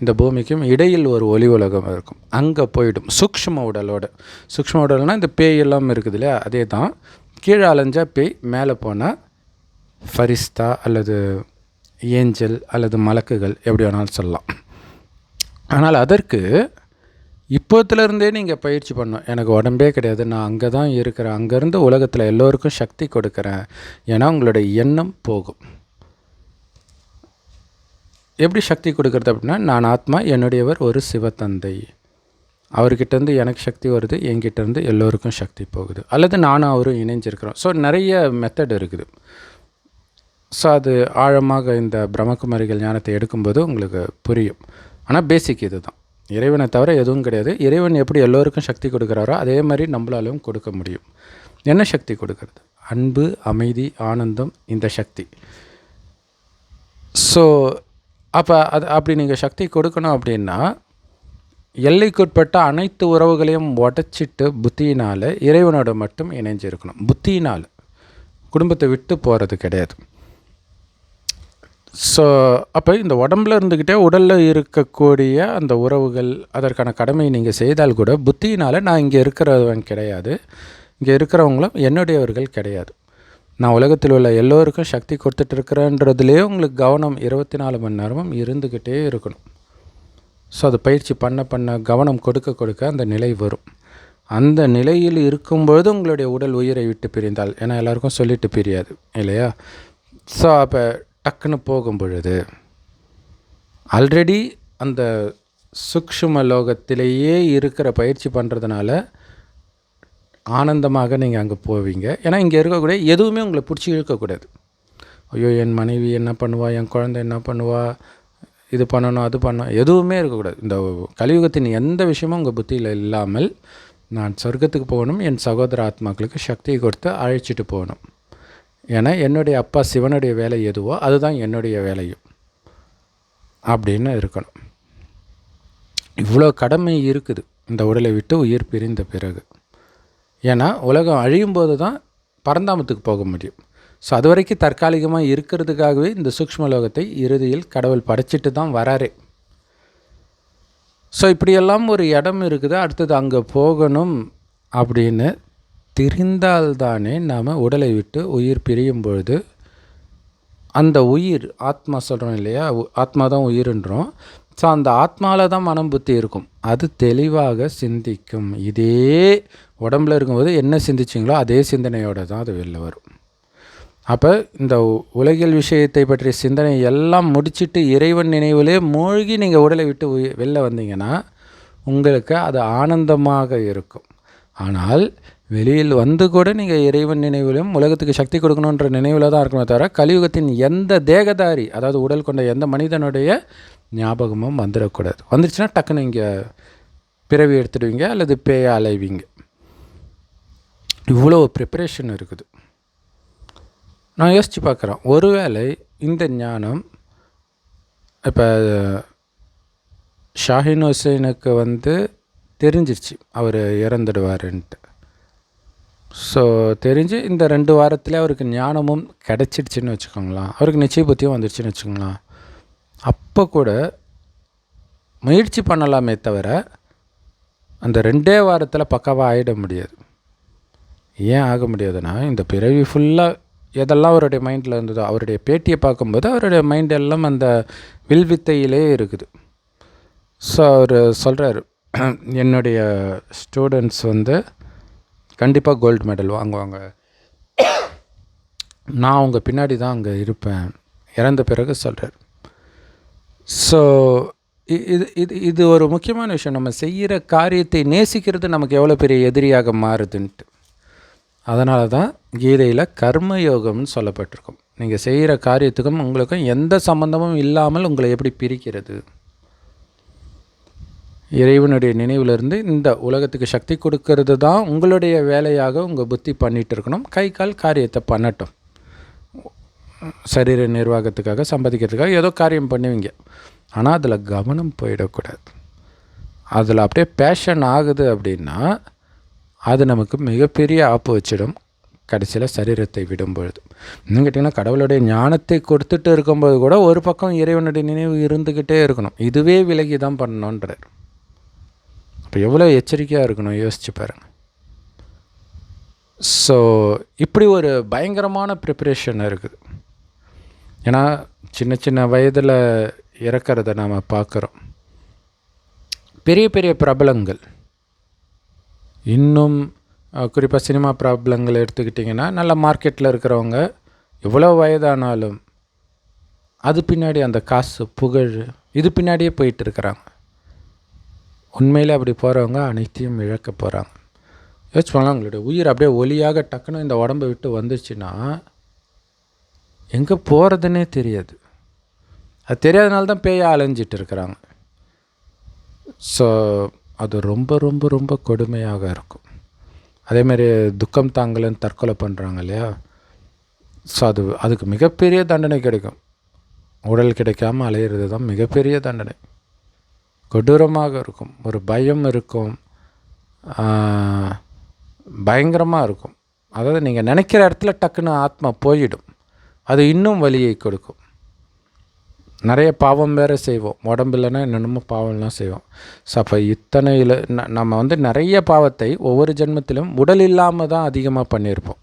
இந்த பூமிக்கும் இடையில் ஒரு ஒளி உலகம் இருக்கும். அங்கே போயிடும் சூக்ஷ்ம உடலோடு. சூக்ஷ்ம உடல்னால் இந்த பேய் எல்லாம் இருக்குது இல்லையா, அதே தான். கீழே அலைஞ்சால் பேய், மேலே போனால் ஃபரிஸ்தா அல்லது ஏஞ்சல் அல்லது மலக்குகள், எப்படி வேணாலும் சொல்லலாம். ஆனால் அதற்கு இப்போத்துலேருந்தே நீங்கள் பயிற்சி பண்ணணும். எனக்கு உடம்பே கிடையாது, நான் அங்கே தான் இருக்கிறேன், அங்கேருந்து உலகத்தில் எல்லோருக்கும் சக்தி கொடுக்குறேன். ஏன்னா உங்களுடைய எண்ணம் போகும். எப்படி சக்தி கொடுக்குறது அப்படின்னா, நான் ஆத்மா, என்னுடையவர் ஒரு சிவத்தந்தை, அவர்கிட்டேருந்து எனக்கு சக்தி வருது, என்கிட்டேருந்து எல்லோருக்கும் சக்தி போகுது, அல்லது நானும் அவரும் இணைஞ்சிருக்கிறோம். ஸோ நிறைய மெத்தட் இருக்குது. ஸோ அது ஆழமாக இந்த பிரம்மகுமாரிகள் ஞானத்தை எடுக்கும்போது உங்களுக்கு புரியும். ஆனால் பேசிக் இது தான். இறைவனை தவிர எதுவும் கிடையாது. இறைவன் எப்படி எல்லோருக்கும் சக்தி கொடுக்குறாரோ அதே மாதிரி நம்மளாலும் கொடுக்க முடியும். என்ன சக்தி கொடுக்கறது? அன்பு, அமைதி, ஆனந்தம், இந்த சக்தி. ஸோ அப்போ அப்படி நீங்கள் சக்தி கொடுக்கணும் அப்படின்னா, எல்லைக்குட்பட்ட அனைத்து உறவுகளையும் உடச்சிட்டு புத்தியினால் இறைவனோட மட்டும் இணைஞ்சிருக்கணும். புத்தியினால் குடும்பத்தை விட்டு போகிறது கிடையாது. ஸோ அப்போ இந்த உடம்பில் இருந்துக்கிட்டே உடலில் இருக்கக்கூடிய அந்த உறவுகள், அதற்கான கடமையை நீங்கள் செய்தால் கூட புத்தியினால் நான் இங்கே இருக்கிறவன் கிடையாது, இங்கே இருக்கிறவங்களும் என்னுடையவர்கள் கிடையாது, நான் உலகத்தில் உள்ள எல்லோருக்கும் சக்தி கொடுத்துட்டு இருக்கிறேன்றதுலேயே உங்களுக்கு கவனம் 24 மணி நேரமும் இருந்துக்கிட்டே இருக்கணும். ஸோ அது பயிற்சி பண்ண பண்ண கவனம் கொடுக்க கொடுக்க அந்த நிலை வரும். அந்த நிலையில் இருக்கும்பொழுது உங்களுடைய உடல் உயிரை விட்டு பிரிந்தால், ஏன்னா எல்லாருக்கும் சொல்லிட்டு பிரியாது இல்லையா. ஸோ அப்போ டக்குன்னு போகும் பொழுது ஆல்ரெடி அந்த சூக்ஷ்ம லோகத்திலேயே இருக்கிற பயிற்சி பண்ணுறதுனால ஆனந்தமாக நீங்கள் அங்கே போவீங்க. ஏன்னா இங்கே இருக்கக்கூடிய எதுவுமே உங்களை பிடிச்சி இழுக்கக்கூடாது. ஐயோ என் மனைவி என்ன பண்ணுவா, என் குழந்தை என்ன பண்ணுவா, இது பண்ணணும் அது பண்ணணும், எதுவுமே இருக்கக்கூடாது. இந்த கலியுகத்தின் எந்த விஷயமும் உங்கள் புத்தியில் இல்லாமல், நான் சொர்க்கத்துக்கு போகணும், என் சகோதர ஆத்மாக்களுக்கு சக்தியை கொடுத்து அழைச்சிட்டு போகணும். ஏன்னா என்னுடைய அப்பா சிவனுடைய வேலை எதுவோ அதுதான் என்னுடைய வேலையும் அப்படின்னு இருக்கணும். இவ்வளோ கடமை இருக்குது இந்த உடலை விட்டு உயிர் பிரிந்த பிறகு. ஏன்னா உலகம் அழியும் போது தான் பரந்தாமத்துக்கு போக முடியும். ஸோ அது வரைக்கும் தற்காலிகமாக இருக்கிறதுக்காகவே இந்த சூக்ஷ்ம லோகத்தை இறுதியில் கடவுள் படைச்சிட்டு தான் வராரே. ஸோ இப்படியெல்லாம் ஒரு இடம் இருக்குது, அடுத்தது அங்கே போகணும் அப்படின்னு தெரிந்தால்தானே நாம் உடலை விட்டு உயிர் பிரியும் பொழுது அந்த உயிர் ஆத்மா சொல்கிறோம் இல்லையா, ஆத்மா தான் உயிருன்றோம். ஸோ அந்த ஆத்மாவில் தான் மனம் புத்தி இருக்கும். அது தெளிவாக சிந்திக்கும். இதே உடம்புல இருக்கும்போது என்ன சிந்திச்சிங்களோ அதே சிந்தனையோடு தான் அது வெளில வரும். அப்போ இந்த உலகியல் விஷயத்தை பற்றிய சிந்தனை எல்லாம் முடிச்சுட்டு இறைவன் நினைவிலே மூழ்கி நீங்கள் உடலை விட்டு வெளில வந்தீங்கன்னா உங்களுக்கு அது ஆனந்தமாக இருக்கும். ஆனால் வெளியில் வந்து கூட நீங்கள் இறைவன் நினைவிலும் உலகத்துக்கு சக்தி கொடுக்கணுன்ற நினைவில் தான் இருக்கணுமே தவிர கலியுகத்தின் எந்த தேகதாரி, அதாவது உடல் கொண்ட எந்த மனிதனுடைய ஞாபகமும் வந்துடக்கூடாது. வந்துருச்சுன்னா டக்குன்னு இங்கே பிறவி எடுத்துடுவீங்க அல்லது பேய அலைவீங்க. இவ்வளோ ப்ரிப்பரேஷன் இருக்குது. நான் யோசித்து பார்க்குறேன், ஒருவேளை இந்த ஞானம் இப்போ ஷாஹின் ஹுசைனுக்கு தெரிஞ்சிருச்சு அவர் இறந்துடுவாருன்ட்டு. ஸோ தெரிஞ்சு இந்த 2 வாரத்தில் அவருக்கு ஞானமும் கிடச்சிடுச்சின்னு வச்சுக்கோங்களேன், அவருக்கு நிச்சய புத்தியும் வந்துடுச்சுன்னு வச்சுக்கோங்களேன். அப்போ கூட முயற்சி பண்ணலாமே தவிர அந்த 2 வாரத்தில் பக்காவாக ஆகிட முடியாது. ஏன் ஆக முடியாதுன்னா, இந்த பிறவி ஃபுல்லாக எதெல்லாம் அவருடைய மைண்டில் இருந்ததோ, அவருடைய பேட்டியை பார்க்கும்போது அவருடைய மைண்ட் எல்லாம் அந்த வில்வித்தையிலே இருக்குது. ஸோ அவர் சொல்கிறார், என்னுடைய ஸ்டூடெண்ட்ஸ் கண்டிப்பாக கோல்டு மெடல் வாங்குவாங்க, நான் அவங்க பின்னாடி தான் அங்கே இருப்பேன், இறந்த பிறகு சொல்கிறார். ஸோ இது இது இது ஒரு முக்கியமான விஷயம். நம்ம செய்கிற காரியத்தை நேசிக்கிறது நமக்கு எவ்வளோ பெரிய எதிரியாக மாறுதுன்ட்டு. அதனால தான் கீதையில் கர்மயோகம்னு சொல்லப்பட்டிருக்கும். நீங்கள் செய்கிற காரியத்துக்கும் உங்களுக்கும் எந்த சம்மந்தமும் இல்லாமல் உங்களை எப்படி பிரிக்கிறது. இறைவனுடைய நினைவிலிருந்து இந்த உலகத்துக்கு சக்தி கொடுக்கறது தான் உங்களுடைய வேலையாக உங்கள் புத்தி பண்ணிகிட்டு இருக்கணும். கை கால் காரியத்தை பண்ணட்டும். சரீர நிர்வாகத்துக்காக சம்பாதிக்கிறதுக்காக ஏதோ காரியம் பண்ணுவீங்க, ஆனால் அதில் கவனம் போயிடக்கூடாது. அதில் அப்படியே பேஷன் ஆகுது அப்படின்னா அது நமக்கு மிகப்பெரிய ஆப்பு வச்சிடும் கடைசியில் சரீரத்தை விடும் பொழுது. இன்னும் கேட்டிங்கன்னா, கடவுளுடைய ஞானத்தை கொடுத்துட்டு இருக்கும்போது கூட ஒரு பக்கம் இறைவனுடைய நினைவு இருந்துக்கிட்டே இருக்கணும். இதுவே விலகி தான் பண்ணணுன்றார். அப்போ எவ்வளோ எச்சரிக்கையாக இருக்கணும் யோசிச்சு பாருங்கள். ஸோ இப்படி ஒரு பயங்கரமான ப்ரிப்பரேஷன் இருக்குது. ஏன்னா சின்ன சின்ன வயதில் இறக்கிறத நாம் பார்க்குறோம். பெரிய பெரிய பிரபலங்கள், இன்னும் குறிப்பாக சினிமா பிரபலங்கள் எடுத்துக்கிட்டிங்கன்னா, நல்ல மார்க்கெட்டில் இருக்கிறவங்க எவ்வளோ வயதானாலும் அது பின்னாடி அந்த காசு புகழ் இது பின்னாடியே போயிட்டு இருக்கிறாங்க. உண்மையில் அப்படி போகிறவங்க அனைத்தையும் இழக்க போகிறாங்க. யோசிச்சு போனால் அவங்களுடைய உயிர் அப்படியே ஒளியாக டக்குன்னு இந்த உடம்பை விட்டு வந்துச்சுன்னா எங்கே போகிறதுனே தெரியாது. அது தெரியாதனால தான் பேய அலைஞ்சிட்டு இருக்கிறாங்க. ஸோ அது ரொம்ப ரொம்ப ரொம்ப கொடுமையாக இருக்கும். அதேமாதிரி துக்கம் தாங்கலன்னு தற்கொலை பண்ணுறாங்க இல்லையா, ஸோ அதுக்கு மிகப்பெரிய தண்டனை கிடைக்கும். உடல் கிடைக்காமல் அலையிறது தான் மிகப்பெரிய தண்டனை. கொடூரமாக இருக்கும். ஒரு பயம் இருக்கும், பயங்கரமாக இருக்கும். அதாவது நீங்கள் நினைக்கிற இடத்துல டக்குன்னு ஆத்மா போயிடும். அது இன்னும் வலியை கொடுக்கும். நிறைய பாவம் வேறு செய்வோம். உடம்பு இல்லைன்னா என்னென்னமோ பாவம்லாம் செய்வோம். ஸோ அப்போ இத்தனையில் நம்ம நிறைய பாவத்தை ஒவ்வொரு ஜென்மத்திலும் உடல் இல்லாமல் தான் அதிகமாக பண்ணியிருப்போம்.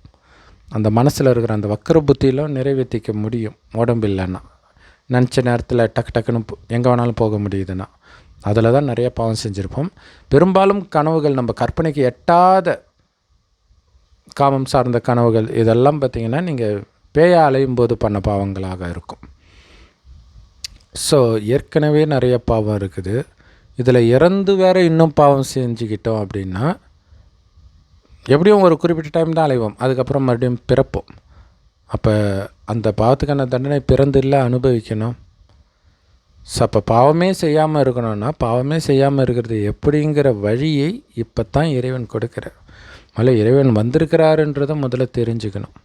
அந்த மனசில் இருக்கிற அந்த வக்கர புத்தியிலும் நிறைவேற்றிக்க முடியும். உடம்பு இல்லைன்னா நினச்ச நேரத்தில் டக்குன்னு எங்கே வேணாலும் போக முடியுதுன்னா அதில் தான் நிறைய பாவம் செஞ்சுருப்போம். பெரும்பாலும் கனவுகள் நம்ம கற்பனைக்கு எட்டாத காமம் சார்ந்த கனவுகள் இதெல்லாம் பார்த்திங்கன்னா நீங்கள் பேய அலையும் போது பண்ண பாவங்களாக இருக்கும். ஸோ ஏற்கனவே நிறைய பாவம் இருக்குது. இதில் இறந்து வேறு இன்னும் பாவம் செஞ்சுக்கிட்டோம் அப்படின்னா எப்படியும் ஒரு குறிப்பிட்ட டைம் தான் அலைவோம், அதுக்கப்புறம் மறுபடியும் பிறப்போம். அப்போ அந்த பாவத்துக்கான தண்டனை பிறந்து இல்லை அனுபவிக்கணும். ஸோ அப்போ பாவமே செய்யாமல் இருக்கணும்னா பாவமே செய்யாமல் இருக்கிறது எப்படிங்கிற வழியை இப்போ தான் இறைவன் கொடுக்குறார். முதல்ல இறைவன் வந்திருக்கிறாருன்றதை முதல்ல தெரிஞ்சுக்கணும்.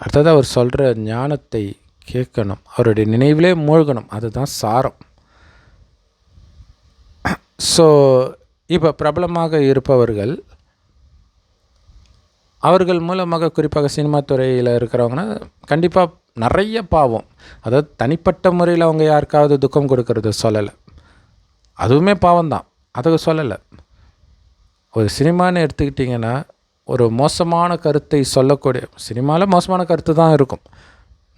அடுத்தது அவர் சொல்கிற ஞானத்தை கேட்கணும், அவருடைய நினைவிலே மூழ்கணும். அதுதான் சாரம். ஸோ இப்போ பிரபலமாக இருப்பவர்கள், அவர்கள் மூலமாக குறிப்பாக சினிமா துறையில் இருக்கிறவங்கன்னா கண்டிப்பாக நிறைய பாவம், அதாவது தனிப்பட்ட முறையில் அவங்க யாருக்காவது துக்கம் கொடுக்கறது சொல்லலை, அதுவுமே பாவம்தான், அதுக்கு சொல்லலை. ஒரு சினிமான்னு எடுத்துக்கிட்டிங்கன்னா ஒரு மோசமான கருத்தை சொல்லக்கூடிய, சினிமாவில் மோசமான கருத்து தான் இருக்கும்,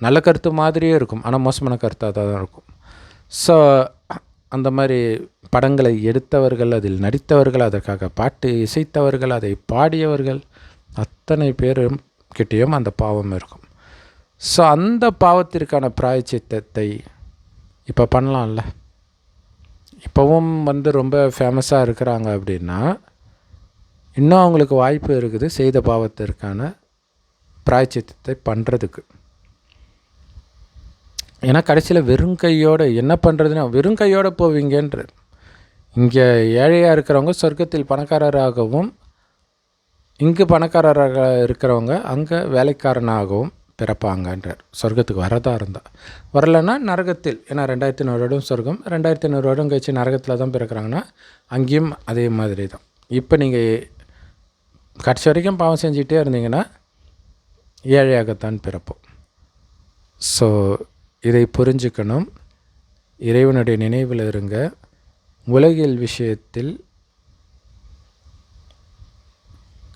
நல்ல கருத்து மாதிரியே இருக்கும், ஆனால் மோசமான கருத்தாக தான் இருக்கும். ஸோ அந்த மாதிரி படங்களை எடுத்தவர்கள், அதில் நடித்தவர்கள், அதற்காக பாட்டு இசைத்தவர்கள், அதை பாடியவர்கள் அத்தனை பேரும் கிட்டேயும் அந்த பாவம் இருக்கும். ஸோ அந்த பாவத்திற்கான பிராயச்சித்தத்தை இப்போ பண்ணலாம்ல. இப்போவும் ரொம்ப ஃபேமஸாக இருக்கிறாங்க அப்படின்னா இன்னும் அவங்களுக்கு வாய்ப்பு இருக்குது செய்த பாவத்திற்கான பிராயச்சித்தத்தை பண்ணுறதுக்கு. ஏன்னா கடைசியில் வெறும் கையோடு என்ன பண்ணுறதுன்னா வெறும் கையோடு போவீங்கன்ற. இங்கே ஏழையாக இருக்கிறவங்க சொர்க்கத்தில் பணக்காரராகவும், இங்கு பணக்காரராக இருக்கிறவங்க அங்கே வேலைக்காரனாகவும் பிறப்பாங்கன்றார். சொர்க்கத்துக்கு வரதா இருந்தால். வரலைன்னா நரகத்தில், ஏன்னா 2500 வருடம் சொர்க்கம், 2500 வருடம் கழிச்சு நரகத்தில் தான் பிறக்கிறாங்கன்னா அங்கேயும் அதே மாதிரி தான். இப்போ நீங்கள் கடைசி வரைக்கும் பாவம் செஞ்சுக்கிட்டே இருந்தீங்கன்னா ஏழையாகத்தான் பிறப்போம். ஸோ இதை புரிஞ்சுக்கணும். இறைவனுடைய நினைவில் இருங்க. உலகில் விஷயத்தில்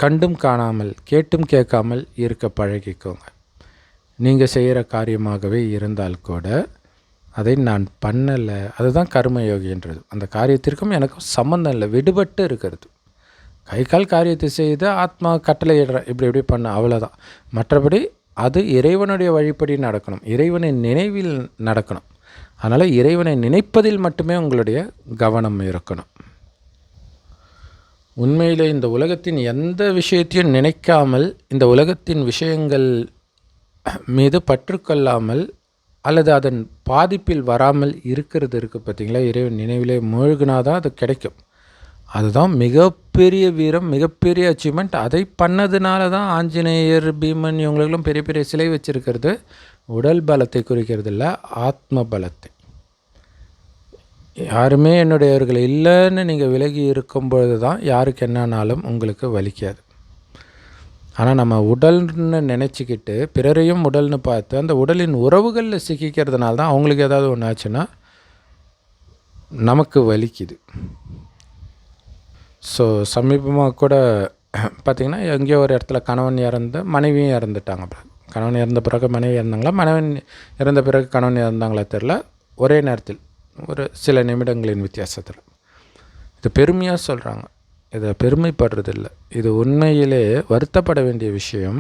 கண்டும் காணாமல் கேட்டும் கேட்காமல் இருக்க பழகிக்கோங்க. நீங்கள் செய்கிற காரியமாகவே இருந்தால் கூட அதை நான் பண்ணலை, அதுதான் கர்மயோகின்றது. அந்த காரியத்திற்கும் எனக்கும் சம்மந்தம் இல்லை, விடுபட்டு இருக்கிறது. கை கால் காரியத்தை செய்து ஆத்மா கட்டளை இப்படி பண்ண, அவ்வளோதான். மற்றபடி அது இறைவனுடைய வழிப்படி நடக்கணும், இறைவனின் நினைவில் நடக்கணும். அதனால் இறைவனை நினைப்பதில் மட்டுமே உங்களுடைய கவனம் இருக்கணும். உண்மையில் இந்த உலகத்தின் எந்த விஷயத்தையும் நினைக்காமல், இந்த உலகத்தின் விஷயங்கள் மீது பற்றுக்கொள்ளாமல் அல்லது அதன் பாதிப்பில் வராமல் இருக்கிறது இருக்குது பார்த்தீங்களா. இறைவன் நினைவிலே மூழ்கினாதான் அது கிடைக்கும். அதுதான் மிகப்பெரிய வீரம், மிகப்பெரிய அச்சீவ்மெண்ட். அதை பண்ணதுனால தான் ஆஞ்சநேயர், பீமன் இவங்களுக்கெல்லாம் பெரிய பெரிய சிலை வச்சுருக்கிறது. உடல் பலத்தை குறிக்கிறது இல்லை, ஆத்ம பலத்தை. யாருமே என்னுடையவர்கள் இல்லைன்னு நீங்கள் விலகி இருக்கும்பொழுது தான் யாருக்கு என்னானாலும் உங்களுக்கு வலிக்காது. ஆனால் நம்ம உடல்னு நினச்சிக்கிட்டு பிறரையும் உடல்னு பார்த்து அந்த உடலின் உறவுகளில் சிக்கிக்கிறதுனால தான் அவங்களுக்கு ஏதாவது ஒன்று ஆச்சுன்னா நமக்கு வலிக்குது. ஸோ சமீபமாக கூட பார்த்திங்கன்னா எங்கேயோ ஒரு இடத்துல கணவன் இறந்த மனைவியும் இறந்துட்டாங்க. கணவன் இறந்த பிறகு மனைவி இறந்தாங்களா, மனைவன் இறந்த பிறகு கணவன் இறந்தாங்களா தெரில, ஒரே நேரத்தில் ஒரு சில நிமிடங்களின் வித்தியாசத்தில். இது பெருமையாக சொல்கிறாங்க, இதை பெருமைப்படுறதில்லை. இது உண்மையிலே வருத்தப்பட வேண்டிய விஷயம்.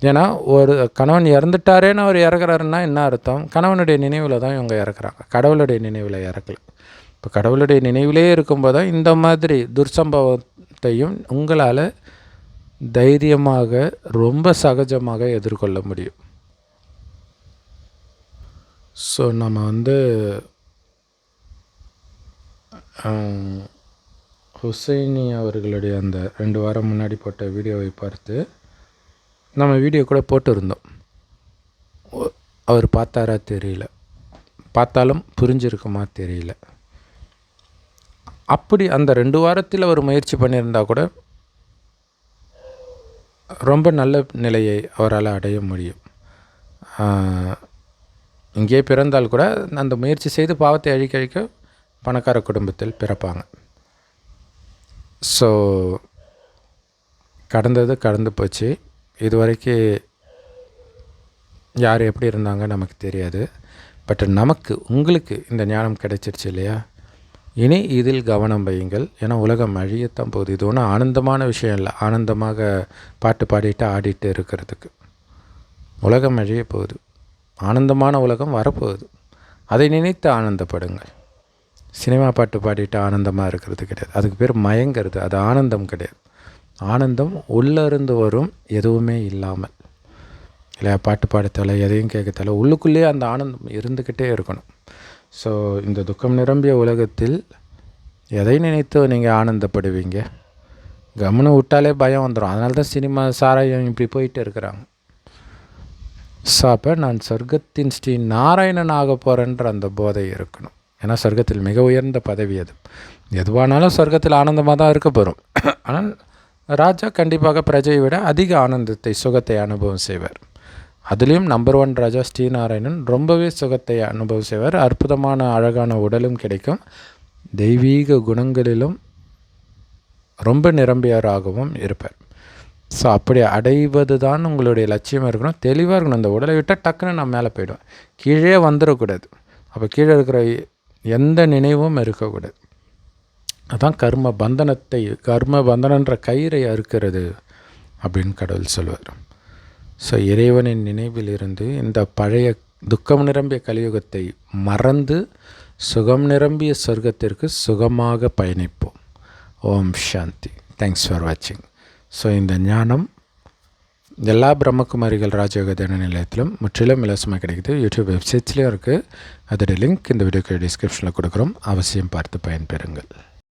ஏன்னா ஒரு கணவன் இறந்துட்டாரேன்னு அவர் இறக்குறாருன்னா என்ன அர்த்தம்? கணவனுடைய நினைவில் தான் இவங்க இறக்குறாங்க, கடவுளுடைய நினைவில் இறக்கலை. இப்போ கடவுளுடைய நினைவிலே இருக்கும்போது தான் இந்த மாதிரி துர்சம்பவத்தையும் உங்களால் தைரியமாக ரொம்ப சகஜமாக எதிர்கொள்ள முடியும். ஸோ நம்ம ஹுசைனி அவர்களுடைய அந்த 2 வாரம் முன்னாடி போட்ட வீடியோவை பார்த்து நம்ம வீடியோ கூட போட்டிருந்தோம். அவர் பார்த்தாரா தெரியல, பார்த்தாலும் புரிஞ்சிருக்குமா தெரியல. அப்படி அந்த 2 வாரத்தில் அவர் முயற்சி பண்ணியிருந்தால் கூட ரொம்ப நல்ல நிலையை அவரால் அடைய முடியும். இங்கே பிறந்தால் கூட அந்த முயற்சி செய்து பாவத்தை அழிக்க பணக்கார குடும்பத்தில் பிறப்பாங்க. ஸோ கடந்தது கடந்து போச்சு. இதுவரைக்கும் யார் எப்படி இருந்தாங்க நமக்கு தெரியாது. பட் உங்களுக்கு இந்த ஞானம் கிடைச்சிருச்சு இல்லையா? இனி இதில் கவனம் வையுங்கள். ஏன்னா உலகம் அழியத்தான் போகுது. இது ஒன்றும் ஆனந்தமான விஷயம் இல்லை, ஆனந்தமாக பாட்டு பாடிட்டு ஆடிட்டு இருக்கிறதுக்கு. உலகம் அழிய போகுது, ஆனந்தமான உலகம் வரப்போகுது. அதை நினைத்து ஆனந்தப்படுங்கள். சினிமா பாட்டு பாடிட்டு ஆனந்தமாக இருக்கிறது கிடையாது, அதுக்கு பேர் மயங்கிறது. அது ஆனந்தம் கிடையாது. ஆனந்தம் உள்ளிருந்து வரும், எதுவுமே இல்லாமல் இல்லையா? பாட்டு பாடத்தால் எதையும் கேட்கத்தால உள்ளுக்குள்ளேயே அந்த ஆனந்தம் இருந்துக்கிட்டே இருக்கணும். ஸோ இந்த துக்கம் நிரம்பிய உலகத்தில் எதை நினைத்து நீங்கள் ஆனந்தப்படுவீங்க? கவனம் விட்டாலே பயம் வந்துடும். அதனால தான் சினிமா, சாராயம் இப்படி போயிட்டு இருக்கிறாங்க. ஸோ அப்போ நான் சொர்க்கத்தின் ஸ்ரீ நாராயணன் ஆக போகிறேன்ற அந்த போதை இருக்கணும். ஏன்னா சொர்க்கத்தில் மிக உயர்ந்த பதவி அது. எதுவானாலும் சொர்க்கத்தில் ஆனந்தமாக தான் இருக்க போகிறோம். ஆனால் ராஜா கண்டிப்பாக பிரஜையை விட அதிக ஆனந்தத்தை, சுகத்தை அனுபவம் செய்வார். அதுலேயும் நம்பர் 1 ராஜா ஸ்ரீநாராயணன் ரொம்பவே சுகத்தை அனுபவம் செய்வார். அற்புதமான அழகான உடலும் கிடைக்கும். தெய்வீக குணங்களிலும் ரொம்ப நிரம்பியவராகவும் இருப்பார். ஸோ அப்படி அடைவது தான் உங்களுடைய லட்சியமாக இருக்கணும். தெளிவாக இருக்கணும். இந்த உடலை விட்டால் டக்குன்னு நான் மேலே போயிடுவேன், கீழே வந்துடக்கூடாது. அப்போ கீழே இருக்கிற எந்த நினைவும் இருக்கக்கூடாது. அதான் கர்ம பந்தனன்ற கயிறை அறுக்கிறது அப்படின்னு கடவுள் சொல்வார். ஸோ இறைவனின் நினைவில் இருந்து இந்த பழைய துக்கம் நிரம்பிய கலியுகத்தை மறந்து சுகம் நிரம்பிய சொர்க்கத்திற்கு சுகமாக பயணிப்போம். ஓம் சாந்தி. தேங்க்ஸ் ஃபார் வாட்சிங். ஸோ இந்த ஞானம் எல்லா பிரம்மகுமாரிகள் ராஜயோக தியான நிலையத்திலும் முற்றிலும் இலவசமாக கிடைக்குது. யூடியூப் வெப்சைட்ஸ்லேயும் இருக்குது. அதோடய லிங்க் இந்த வீடியோக்கு டிஸ்கிரிப்ஷனில் கொடுக்குறோம். அவசியம் பார்த்து பயன்பெறுங்கள்.